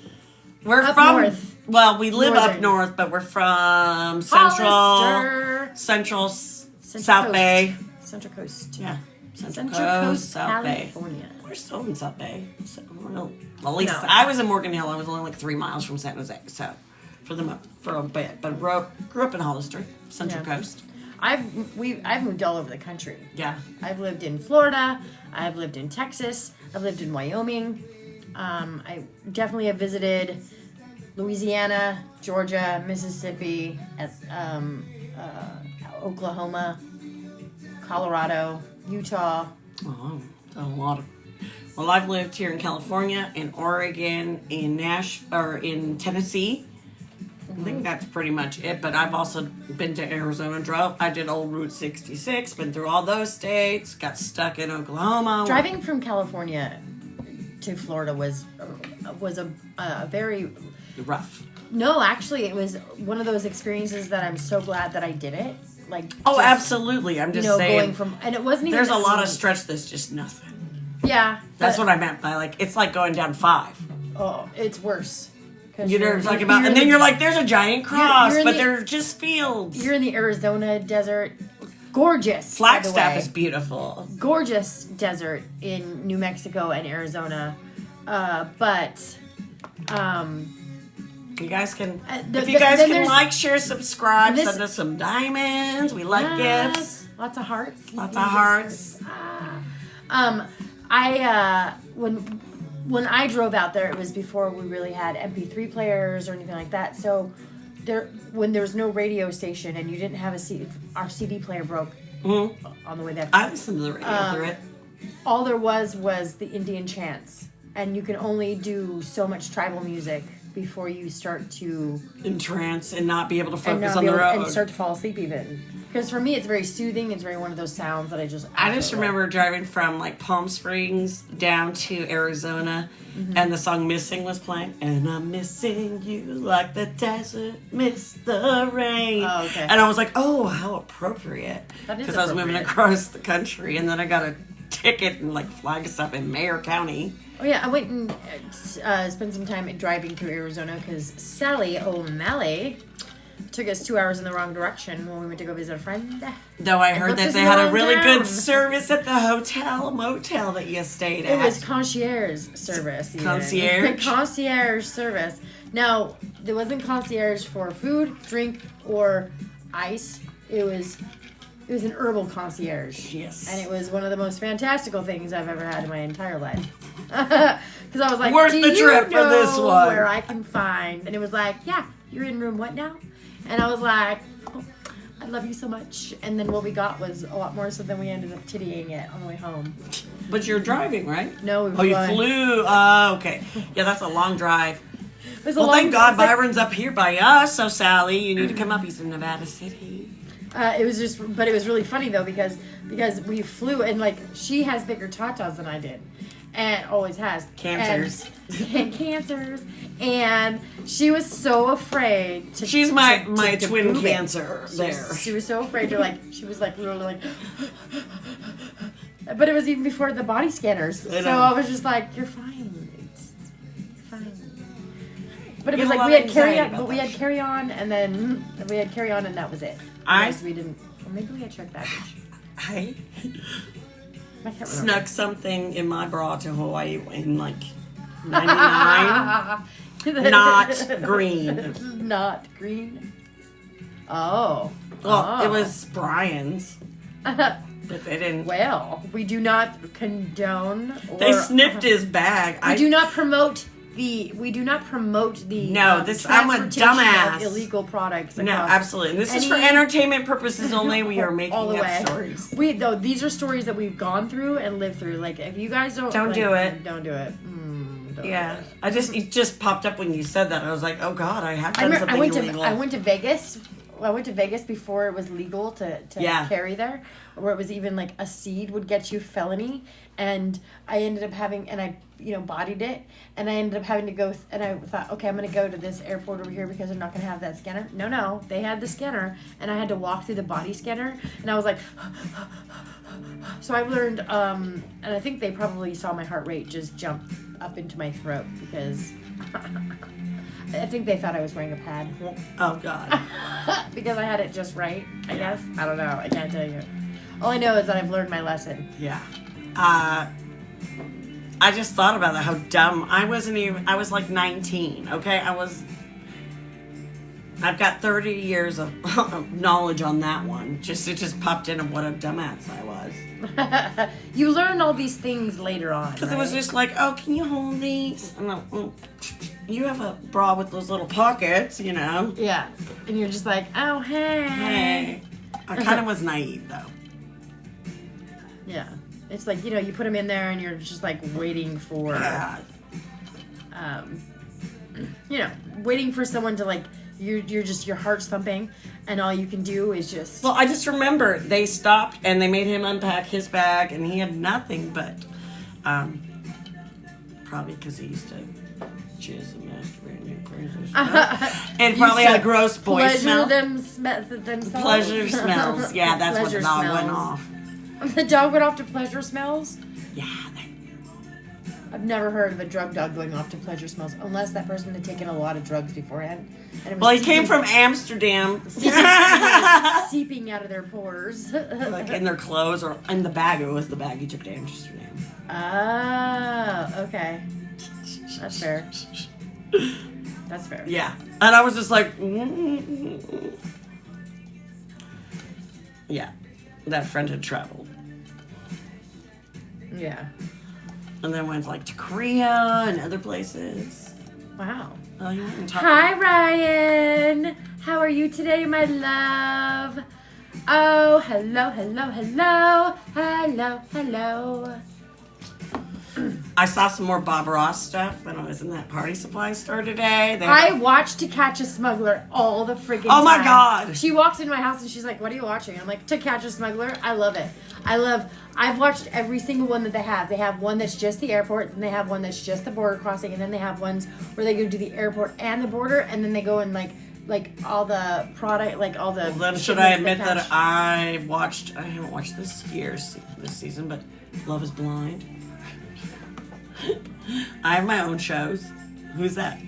We're Up from north. Well, we live up Northern. north, but we're from Central Hollister. South Coast. Bay. Central Coast. Yeah. Central Central Coast, South Bay. California. We're still in South Bay. So, well, at least No. I was in Morgan Hill. I was only like 3 miles from San Jose. So for a bit, but grew up in Hollister, Central Yeah. Coast. I've moved all over the country. Yeah. I've lived in Florida. I've lived in Texas. I've lived in Wyoming. I definitely have visited Louisiana, Georgia, Mississippi, Oklahoma, Colorado, Utah. Oh, a lot of. Well, I've lived here in California, in Oregon, in in Tennessee. I think that's pretty much it. But I've also been to Arizona. I did Old Route 66. Been through all those states. Got stuck in Oklahoma. Driving from California to Florida was a very rough. no, actually, it was one of those experiences that I'm so glad that I did it. Like Oh, just, absolutely. I'm You just know, saying. going from and it wasn't even There's a that lot long. of stretch that's just nothing. Yeah, That's but- what I meant by like it's like going down 5. Oh, it's worse. 'Cause You know what I'm talking about? you're And in then the- you're like, there's a giant cross, you're in but the- they're just fields. You're in the Arizona desert. Gorgeous. by the Flagstaff way. is beautiful. Gorgeous desert in New Mexico and Arizona. But You guys can, the- if you the- guys then can there's- like, share, subscribe, this- send us some diamonds. We like yes, gifts. lots of hearts. Lots of hearts. When I drove out there, it was before we really had MP3 players or anything like that. So when there was no radio station and you didn't have our CD player broke on the way there. I listened to the radio through it. All there was the Indian chants, and you can only do so much tribal music before you start to In trance and not be able to and focus not on be the able, road. and start to fall asleep even. Because for me, it's very soothing. It's very one of those sounds that I just remember driving from like Palm Springs down to Arizona, and the song "Missing" was playing, and I'm missing you like the desert missed the rain. Oh, okay. And I was like, oh, how appropriate! That is Because I was moving appropriate. across the country, and then I got a ticket in like Flagstaff in Mayer County. Oh yeah, I went and spent some time driving through Arizona because Sally O'Malley took us 2 hours in the wrong direction when we went to go visit a friend. Though I heard looked that us they had a wrong really down. good service at the motel that you stayed It at. was concierge service. even. Concierge? Concierge service. Now, there wasn't concierge for food, drink, or ice. It was an herbal concierge. Yes. And it was one of the most fantastical things I've ever had in my entire life. Because I was like, Worth do the you trip for know this one." where I can find? And it was like, yeah, you're in room what now? And I was like, oh, I love you so much. And then what we got was a lot more so than we ended up tittying it on the way home. But you're driving, right? No, we were Oh, you flying. flew. Oh, okay. Yeah, that's a long drive. It was a Well, long- thank God it was like- Byron's up here by us. So, Sally, you need to come up. He's in Nevada City. It was just, but it was really funny though because we flew and like she has bigger tatas than I did, and always has Cancers. and cancers, and she was so afraid to. She's my to twin boob it. cancer there. She was so afraid to she was like literally like. But it was even before the body scanners, I so know. I was just like, "You're fine, you're fine." But it You was have a like lot we of had carry anxiety on, about but we that had shit. carry on, and then we had carry on, and that was it. Because we didn't. Or maybe we had checked baggage. I I can't remember. snuck something in my bra to Hawaii in like 99. Not green. Not green. Oh. Well, it Oh. was Brian's, but they didn't. Well, we do not condone. Or, They sniffed his bag. We do not promote the. No, this- I'm a transportation dumbass. of illegal products. No, across absolutely. And this is for any- entertainment purposes only. We are making all the up way. stories. These are stories that we've gone through and lived through. Like, if you guys don't Do it. Don't do it. Don't Yeah, do it. it just popped up when you said that. I was like, oh god, I have done something I went illegal. to Vegas. I went to Vegas before it was legal to Yeah. carry there, where it was even like a seed would get you felony, and I ended up having I bodied it, and I ended up having to go and I thought, okay, I'm gonna go to this airport over here because they're not gonna have that scanner. No, they had the scanner, and I had to walk through the body scanner, and I was like. So I've learned, and I think they probably saw my heart rate just jump up into my throat because I think they thought I was wearing a pad Oh god. because I had it just right, I guess. I don't know. I can't tell you. All I know is that I've learned my lesson. Yeah. I just thought about that, how dumb. I was like 19, okay? I've got 30 years of knowledge on that one. It just popped in of what a dumbass I was. You learn all these things later on. Because it was just like, oh, can you hold these? I'm like, you have a bra with those little pockets, Yeah. And you're just like, oh, hey. Hey. I kind of was naive, though. Yeah. It's like, you put them in there and you're just like waiting for, Yeah. waiting for someone to like, you're just, your heart's thumping and all you can do is just. Well, I just remember they stopped and they made him unpack his bag and he had nothing but, probably because he used to jizz and masturbate and do crazy stuff. And probably had a gross boy pleasure smell. themselves. Pleasure smells. Yeah, that's what the Pleasure dog went smells. off. The dog went off to pleasure smells? Yeah. I've never heard of a drug dog going off to pleasure smells unless that person had taken a lot of drugs beforehand. And it was Well, he came from Amsterdam. seeping out of their pores. Like in their clothes or in the bag. It was the bag he took to Amsterdam. Oh, okay. That's fair. That's fair. Yeah. And I was just like, yeah. That friend had traveled. Yeah. And then went like to Korea and other places. Wow. Oh, you went and talked. Hi, Ryan. How are you today, my love? Oh, hello. I saw some more Bob Ross stuff when I was in that party supply store today. I watched To Catch a Smuggler all the friggin' time. Oh my God. She walked into my house and she's like, "What are you watching?" I'm like, "To Catch a Smuggler." I love it. I've watched every single one that they have. They have one that's just the airport, and they have one that's just the border crossing, and then they have ones where they go to the airport and the border, and then they go and like all the product, like all the. Then should I shipments they admit that catch. I haven't watched this season, but Love is Blind. I have my own shows. Who's that?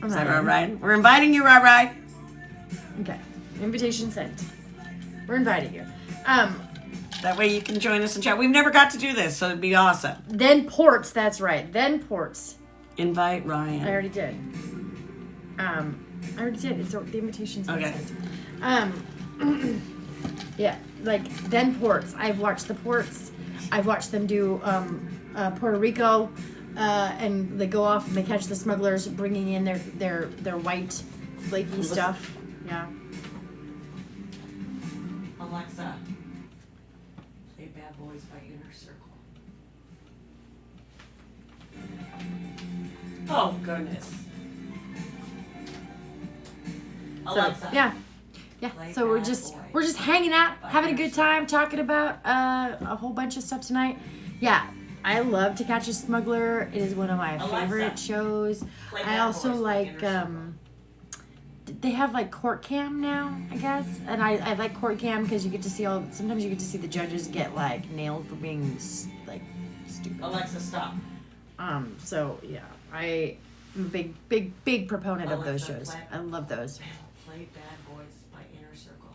Is that Ryan. Ryan? We're inviting you, Ryan. Okay, invitation sent. We're inviting you. That way you can join us and chat. We've never got to do this, so it'd be awesome. Then ports. That's right. Then ports. Invite Ryan. I already did. I already did. It's the invitation's been Okay. sent. Yeah, like then ports. I've watched the ports. I've watched them do Puerto Rico, and they go off and they catch the smugglers bringing in their white flaky stuff. Yeah. Alexa, play Bad Boys by Inner Circle. Oh goodness. Alexa. So, yeah. Play So we're Bad just Boys. hanging out, having a good time, talking about a whole bunch of stuff tonight. Yeah, I love To Catch a Smuggler. It is one of my Alexa, favorite shows. play I Bad also Boys by like Inner Circle. they have like court cam now, I guess, and I like court cam because you get to see sometimes you get to see the judges get like nailed for being like stupid. Alexa, stop. So yeah, I'm a big proponent of those Alexa, shows. play- I love those. Play Bad Boys by Inner Circle.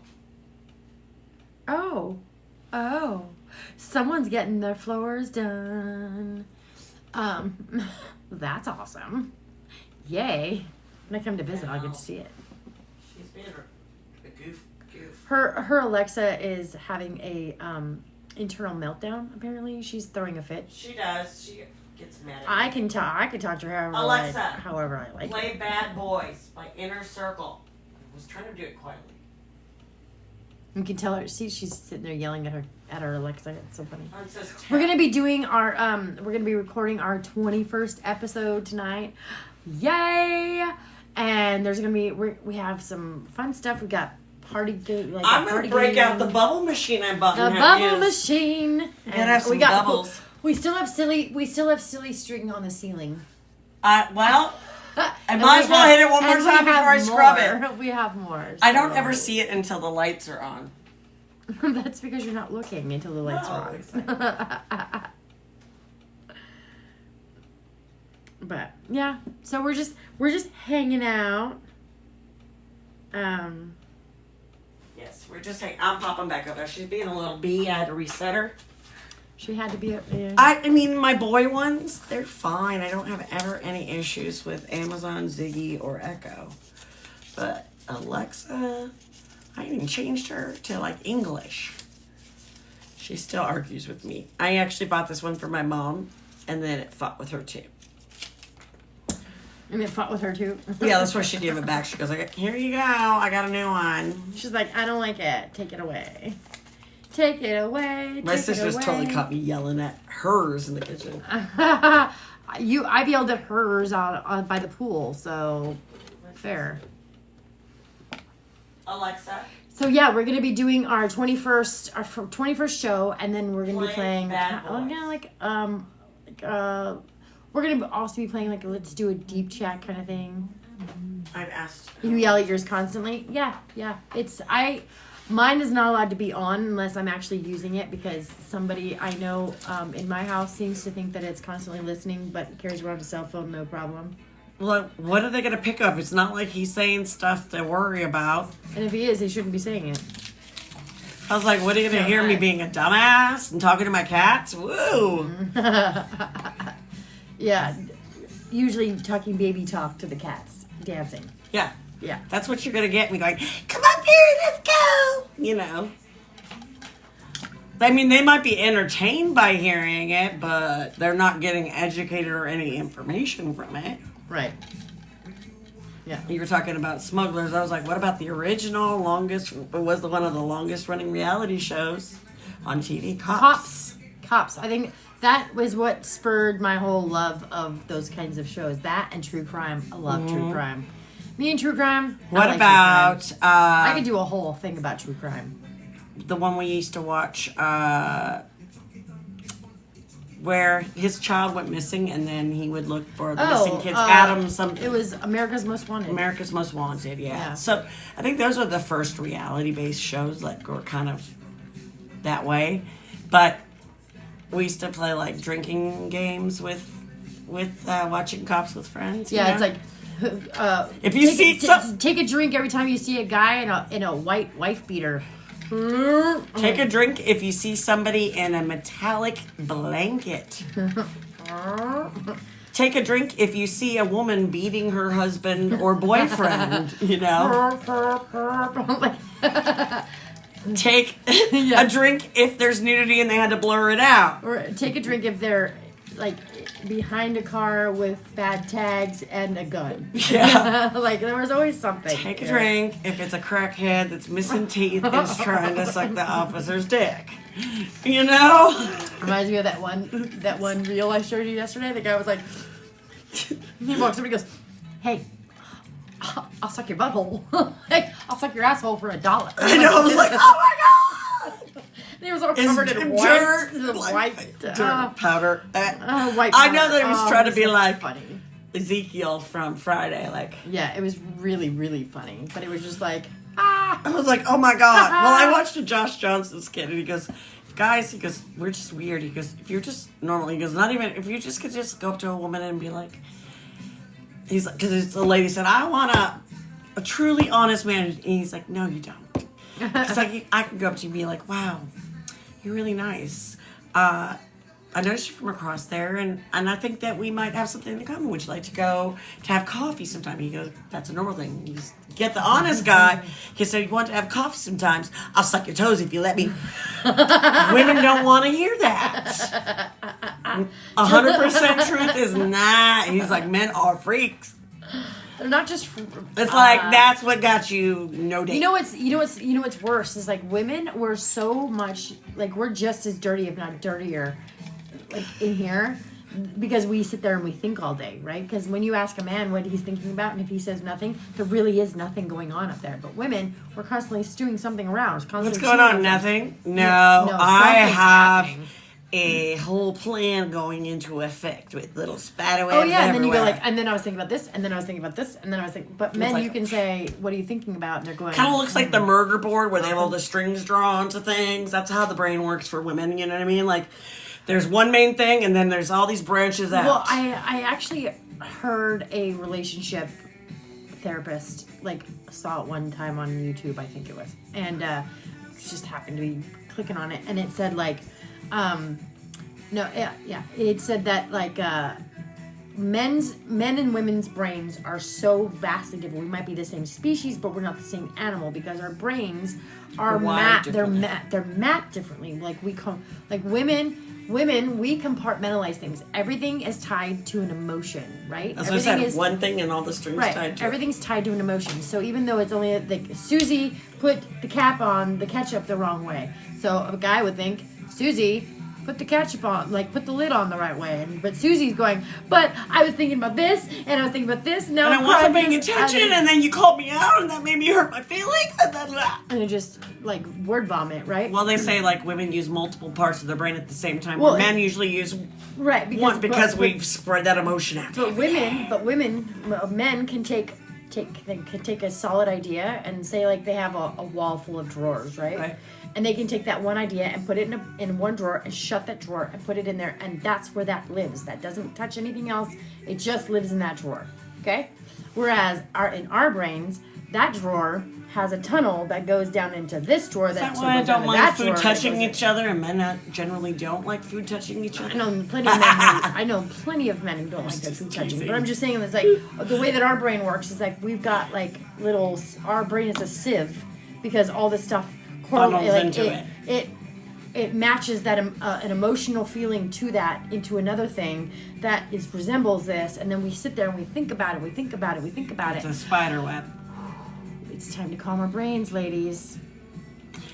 Oh, someone's getting their floors done. That's awesome. Yay. When I come to visit, I'll get to see it. She's being a goof Her Alexa is having a internal meltdown. Apparently, she's throwing a fit. She does. She gets mad at me. I can talk to her Alexa, however I like. Play Bad Boys by Inner Circle. I was trying to do it quietly. You can tell her. See, she's sitting there yelling at her Alexa. It's so funny. Oh, it says We're gonna be doing our we're gonna be recording our 21st episode tonight. Yay! And there's gonna be we have some fun stuff. We got party game. Like I'm gonna break out the bubble machine I bought. the bubble machine. We gotta have some bubbles. We still have silly string on the ceiling. Well, I And might we as well have- hit it one more and we time before have I scrub more. it. We have more. I don't so- ever see it until the lights are on. That's because you're not looking until the lights No, are on. But yeah, so we're just hanging out. Yes, we're just saying. I'm popping back up there. She's being a little bee. I had to reset her. She had to be up there. I mean, my boy ones, they're fine. I don't have ever any issues with Amazon, Ziggy, or Echo. But Alexa, I even changed her to like English. She still argues with me. I actually bought this one for my mom, and then it fought with her too. And it fought with her too. Yeah, that's why she gave it back. She goes, like, "Here you go. I got a new one." She's like, I don't like it. Take it away. Take it away. My sister's totally caught me yelling at hers in the kitchen. I've yelled at hers on by the pool, so fair. Alexa, So yeah, we're gonna be doing our 21st show, and then we're gonna be Play playing. Bad Boys. We're gonna also be playing like let's do a deep chat kind of thing. I've asked. You yell at yours constantly. Yeah. Mine is not allowed to be on unless I'm actually using it because somebody I know in my house seems to think that it's constantly listening, but carries around a cell phone, no problem. Well, what are they going to pick up? It's not like he's saying stuff to worry about. And if he is, he shouldn't be saying it. I was like, what are you going to hear me being a dumbass and talking to my cats? Woo! Yeah, usually talking baby talk to the cats, dancing. Yeah. Yeah. That's what you're going to get me going, come up here, let's go! You know. I mean, they might be entertained by hearing it, but they're not getting educated or any information from it. Right. Yeah. You were talking about Smugglers. I was like, what about the original longest, it was one of the longest running reality shows on TV, Cops. Cops. I think that was what spurred my whole love of those kinds of shows. That and true crime. I love true crime. Me and true crime. What I like about true crime. I could do a whole thing about true crime. the one we used to watch where his child went missing and then he would look for the missing kids? Adam something. It was America's Most Wanted. America's Most Wanted, yeah. Yeah. So I think those are the first reality-based shows that were kind of that way. But we used to play like drinking games with watching Cops with friends. you Yeah, know? it's like. If you take a drink every time you see a guy in a white wife beater. take a drink if you see somebody in a metallic blanket. Take a drink if you see a woman beating her husband or boyfriend, you know. Take a drink if there's nudity and they had to blur it out. Or take a drink if they're like behind a car with bad tags and a gun. Yeah. Like there was always something. Take a drink if it's a crackhead that's missing teeth and is trying to suck the officer's dick. You know? Reminds me of that one reel I showed you yesterday. The guy was like, he walks up and he goes, "Hey, I'll suck your butthole. Like, I'll suck your asshole for $1." I know, I was like, oh my god! He was all covered in white, dirt powder. white. I know that he was trying to be so like funny. Ezekiel from Friday. Like, Yeah, it was really, really funny. But it was just like, ah. I was like, oh my god. Well, I watched a Josh Johnson skit and he goes, guys, he goes, we're just weird. He goes, if you're just normal, he goes, not even, if you just could just go up to a woman and be like, he's like, because the lady said, I want a truly honest man. And he's like, no, you don't. It's like, I could go up to you and be like, wow, you're really nice. I noticed you from across there, and I think that we might have something in common. Would you like to go to have coffee sometime? He goes, that's a normal thing. You just get the honest guy. He said, you want to have coffee sometimes? I'll suck your toes if you let me. Women don't want to hear that. 100% truth is not. He's like, men are freaks. They're not just. It's like that's what got you no date. You know what's worse is like women. We're so much like we're just as dirty, if not dirtier, like in here, because we sit there and we think all day, right? Because when you ask a man what he's thinking about, and if he says nothing, there really is nothing going on up there. But women, we're constantly stewing something around. What's going on? Nothing. No, No, I something's have. happening. A whole plan going into effect with little spider webs. Oh yeah, and then you go everywhere. like, and then I was thinking about this, and then I was thinking about this, and then I was thinking. But men, like- you can say, "What are you thinking about?" And they're going. Kind of looks like the murder board where they have all the strings drawn to things. That's how the brain works for women. You know what I mean? Like, there's one main thing, and then there's all these branches out. Well, I actually heard a relationship therapist, like, saw it one time on YouTube, I think it was, and just happened to be clicking on it, and it said like, it said that like men and women's brains are so vastly different. We might be the same species, but we're not the same animal because our brains are Wired mapped. differently. They're mapped differently. Like women, we compartmentalize things. Everything is tied to an emotion, right? That's what I said. One thing and all the strings tied to it. Everything's tied to an emotion. So even though it's only like Susie put the cap on the ketchup the wrong way, so a guy would think Susie put the ketchup on, like put the lid on the right way, but Susie's going, but I was thinking about this and I was thinking about this. No, And I wasn't paying attention, and then you called me out, and that made me hurt my feelings. And it just like word vomit, right? Well, they say like women use multiple parts of their brain at the same time. Well, Where men usually use right one because we've spread that emotion out. Men can take a solid idea and say like they have a wall full of drawers, right? Right. And they can take that one idea and put it in one drawer and shut that drawer and put it in there, and that's where that lives. That doesn't touch anything else. It just lives in that drawer. Okay? Whereas in our brains, that drawer has a tunnel that goes down into this drawer. Is that goes why I down don't to like that food drawer, that touching goes in- each other, and men generally don't like food touching each I other? know plenty of men who don't like their food touching. teasing. But I'm just saying it's like the way that our brain works is like we've got like our brain is a sieve because all this stuff Funnels into it matches that an emotional feeling to that into another thing that resembles this, and then we sit there and we think about it. It's a spider web. It's time to calm our brains, ladies.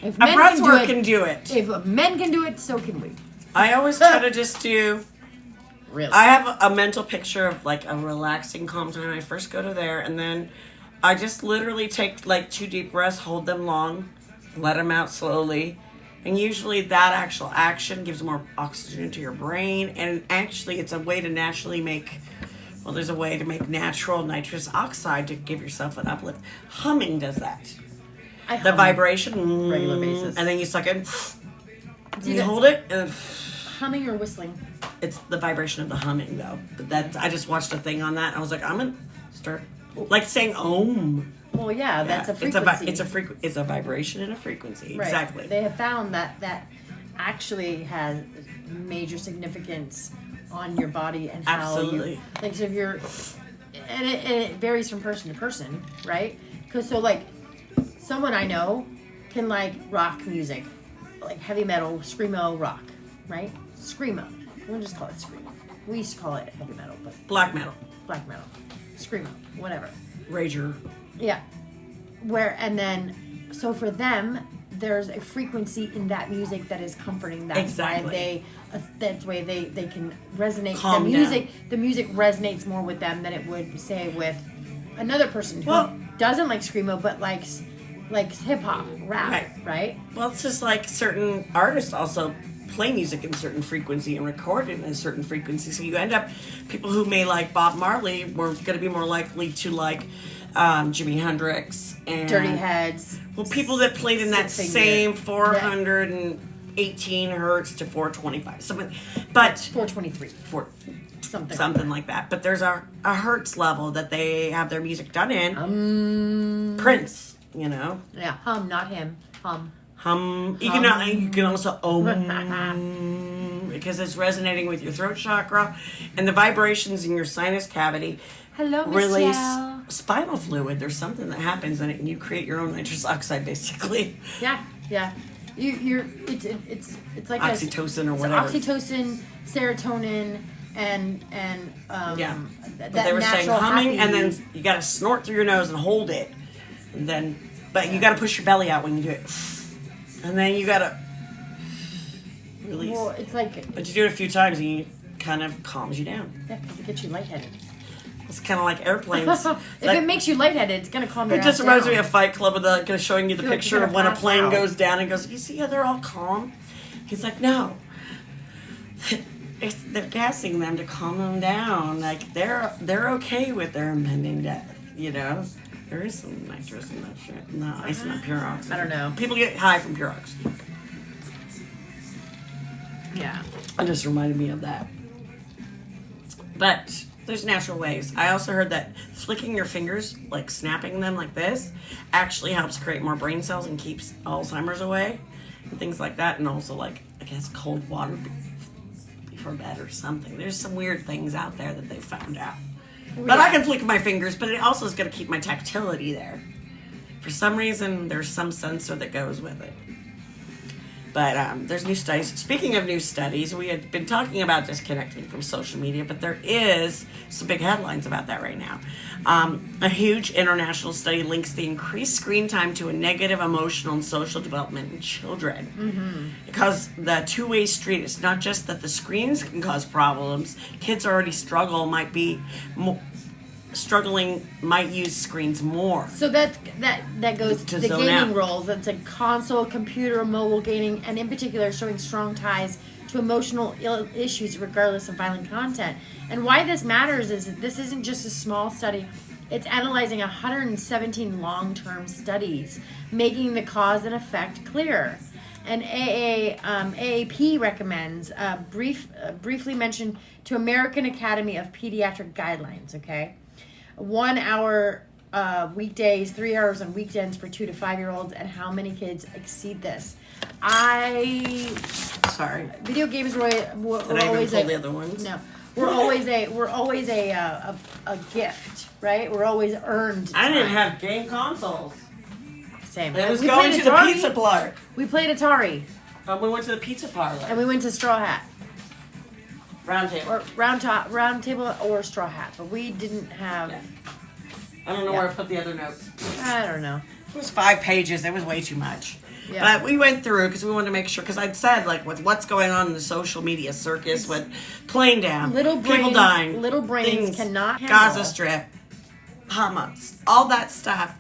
If A breath work can do it. If men can do it, so can we. I always try to just do. Really? I have a mental picture of like a relaxing, calm time. I first go to there, and then I just literally take like 2 deep breaths, hold them long, let them out slowly. And usually that actual action gives more oxygen to your brain. And actually, it's a way to naturally there's a way to make natural nitrous oxide to give yourself an uplift. Humming does that. I The hum vibration. regular basis. And then you suck in. See, You that's- hold it. And humming or whistling. it's the vibration of the humming, though. But I just watched a thing on that. And I was like, I'm going to start. Like saying Om. Well, yeah, that's a Yeah, frequency. It's a vibration and a frequency. Right. Exactly. They have found that actually has major significance on your body and how Absolutely. you like. So if you're, and it varies from person to person, right? Because so like, someone I know can like rock music, like heavy metal, screamo rock, right? Screamo. We'll just call it screamo. We used to call it heavy metal, but Black metal. black metal, screamo, whatever. Rager. Yeah. So for them, there's a frequency in that music that is comforting. Exactly. That's why they can resonate. Calm The music resonates more with them than it would say with another person who Well- doesn't like screamo but likes hip hop, rap, right? Well, it's just like certain artists also play music in a certain frequency and record it in a certain frequency. So you end up, people who may like Bob Marley were going to be more likely to like Jimi Hendrix and Dirty Heads. Well, people that played in that Six same finger. 418 hertz to 425, something, but 423. for Something. like that. But there's a hertz level that they have their music done in. Prince, you know. Yeah, hum, not him. Hum. You can also because it's resonating with your throat chakra, and the vibrations in your sinus cavity Hello, release Michelle. spinal fluid. There's something that happens in it, and you create your own nitrous oxide, basically. Yeah, yeah. It's like Oxytocin or it's whatever. oxytocin, serotonin, and Yeah. that But they were saying natural humming, and happy- then you got to snort through your nose and hold it, and then, but you got to push your belly out when you do it, and then you got to release. Well, it's like But you do it a few times, and it kind of calms you down. yeah, because it gets you lightheaded. It's kind of like airplanes. If Like- it makes you lightheaded, it's gonna calm your It just ass reminds down. me of Fight Club with the showing you the Feel like picture you're of when gonna a plane pass out. goes down and goes, you see how they're all calm? He's like, no. They're gassing them to calm them down. Like they're okay with their impending death, you know? There is some nitrous in that shit. No, it's not pure oxygen. I don't know. People get high from pure oxygen. Yeah. It just reminded me of that. But there's natural ways. I also heard that flicking your fingers, like snapping them like this, actually helps create more brain cells and keeps Alzheimer's away and things like that. And also, like, I guess cold water before bed or something. There's some weird things out there that they found out. But I can flick my fingers, but it also is going to keep my tactility there. For some reason, there's some sensor that goes with it. But there's new studies. Speaking of new studies, we had been talking about disconnecting from social media, but there is some big headlines about that right now. A huge international study links the increased screen time to a negative emotional and social development in children. Mm-hmm. Because the two-way street, it's not just that the screens can cause problems. Kids already might use screens more. So that goes To the zone gaming out. roles. That's a console, computer, mobile gaming, and in particular showing strong ties to emotional issues regardless of violent content. And why this matters is that this isn't just a small study. It's analyzing 117 long-term studies, making the cause and effect clear. And AAP recommends briefly mentioned to American Academy of Pediatric Guidelines. Okay. 1 hour weekdays, 3 hours on weekends for 2 to 5 year olds, and how many kids exceed this? Sorry. Video games were Did I even always pull the other ones? no. We're always a gift, right? We're always earned. I didn't time. have game consoles. Same. It was We going played to the Atari. pizza parlor. We played Atari, We went to the pizza parlor. and we went to Straw Hat Round table. or round table or Straw Hat, but we didn't have. Yeah. I don't know where I put the other notes. I don't know. It was 5 pages. It was way too much. Yeah. But we went through because we wanted to make sure, because I'd said, like, with what's going on in the social media circus with plane down, Little people brains- dying, little brains things, cannot handle. Gaza Strip, Hamas, all that stuff.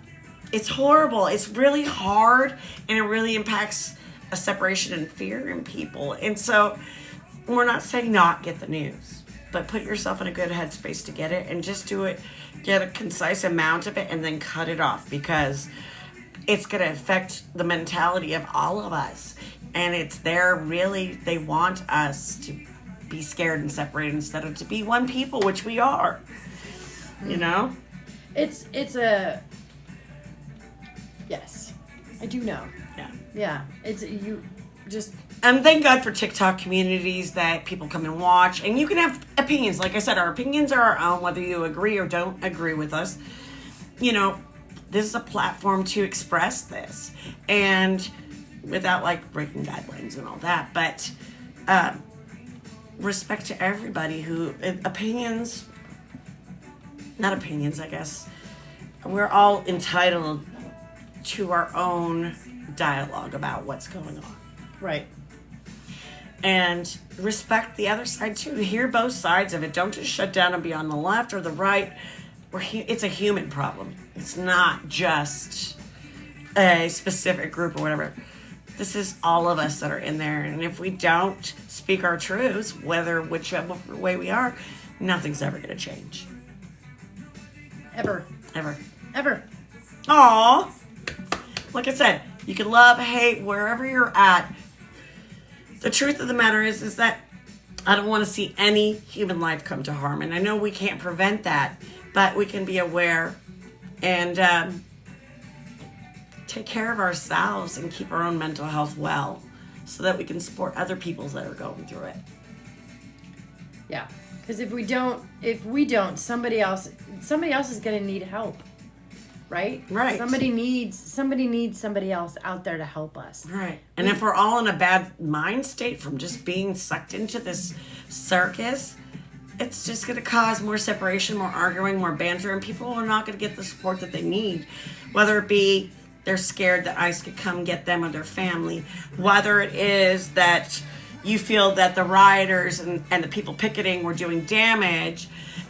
It's horrible. It's really hard, and it really impacts a separation and fear in people. And so we're not saying not get the news, but put yourself in a good headspace to get it, and just do it. Get a concise amount of it, and then cut it off, because it's going to affect the mentality of all of us. And it's there, really, they want us to be scared and separated instead of to be one people, which we are. You know? It's a. Yes, I do know. Yeah. Yeah, it's you just. And thank God for TikTok communities that people come and watch. And you can have opinions. Like I said, our opinions are our own, whether you agree or don't agree with us. You know, this is a platform to express this. And without, like, breaking guidelines and all that. But respect to everybody who... Opinions... Not opinions, I guess. We're all entitled to our own dialogue about what's going on. Right. And respect the other side too. Hear both sides of it. Don't just shut down and be on the left or the right. It's a human problem. It's not just a specific group or whatever. This is all of us that are in there. And if we don't speak our truths, whichever way we are, nothing's ever going to change. Ever. Ever. Ever. Aww. Like I said, you can love, hate, wherever you're at. The truth of the matter is that I don't want to see any human life come to harm. And I know we can't prevent that, but we can be aware and take care of ourselves and keep our own mental health well so that we can support other people that are going through it. Yeah, because if we don't, somebody else is gonna need help, right? Right. Somebody needs somebody else out there to help us. Right. And if we're all in a bad mind state from just being sucked into this circus, it's just going to cause more separation, more arguing, more banter, and people are not going to get the support that they need. Whether it be they're scared that ICE could come get them or their family, whether it is that you feel that the rioters and the people picketing were doing damage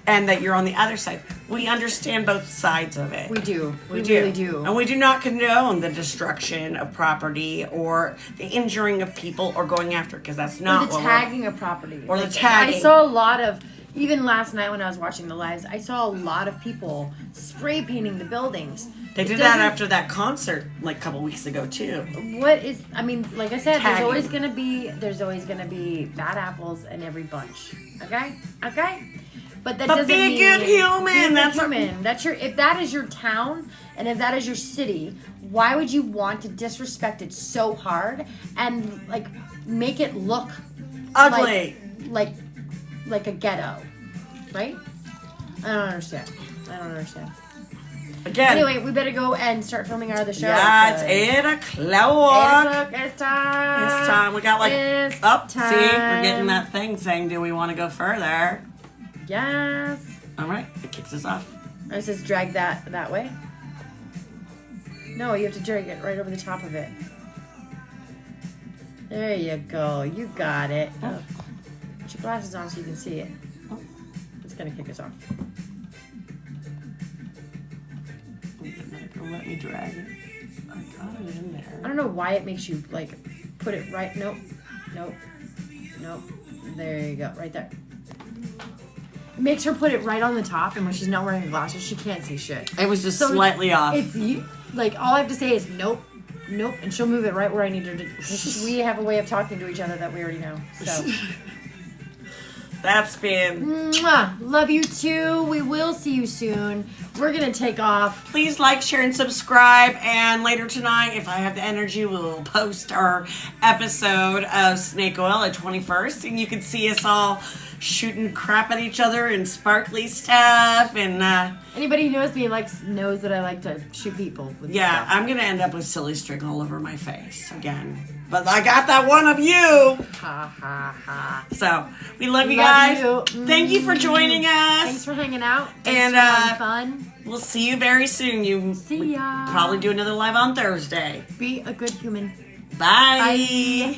and that you're on the other side. We understand both sides of it. We do. We do. really do. And we do not condone the destruction of property or the injuring of people or going after, because that's not Or the what tagging of property. Or the tagging. I saw a lot of, even last night when I was watching the lives, I saw a lot of people spray painting the buildings. They did that after that concert like a couple weeks ago too. What is? I mean, like I said, Tagging. there's always gonna be bad apples in every bunch. Okay. But that But doesn't be a mean good human. Be a good That's human. That's your. If that is your town and if that is your city, why would you want to disrespect it so hard and like make it look ugly, like a ghetto, right? I don't understand. Again. Anyway, we better go and start filming our other show. Yeah, it's 8 o'clock. 8 o'clock. It's time. It's time. We got like It's up. See, time. we're getting that thing saying, "Do we want to go further?" Yes. All right, it kicks us off. It says drag that way. No, you have to drag it right over the top of it. There you go. You got it. Oh. Put your glasses on so you can see it. It's gonna kick us off. Let me drag it. I got it in there. I don't know why it makes you like put it right. Nope. There you go. Right there. It makes her put it right on the top, and when she's not wearing glasses, she can't see shit. It was just So slightly off. It's you. Like all I have to say is nope, and she'll move it right where I need her to. We have a way of talking to each other that we already know. So. That's been. Mwah. Love you too. We will see you soon. We're gonna take off. Please like, share, and subscribe. And later tonight, if I have the energy, we'll post our episode of Snake Oil at 21st, and you can see us all shooting crap at each other and sparkly stuff. And Anybody who knows me knows that I like to shoot people. With yeah, stuff. I'm gonna end up with silly string all over my face again. But I got that one of you. Ha ha ha. So we love you Love guys. you. Thank you for joining us. Thanks for hanging out. And, Thanks for having fun. We'll see you very soon. See ya. Probably do another live on Thursday. Be a good human. Bye. Bye.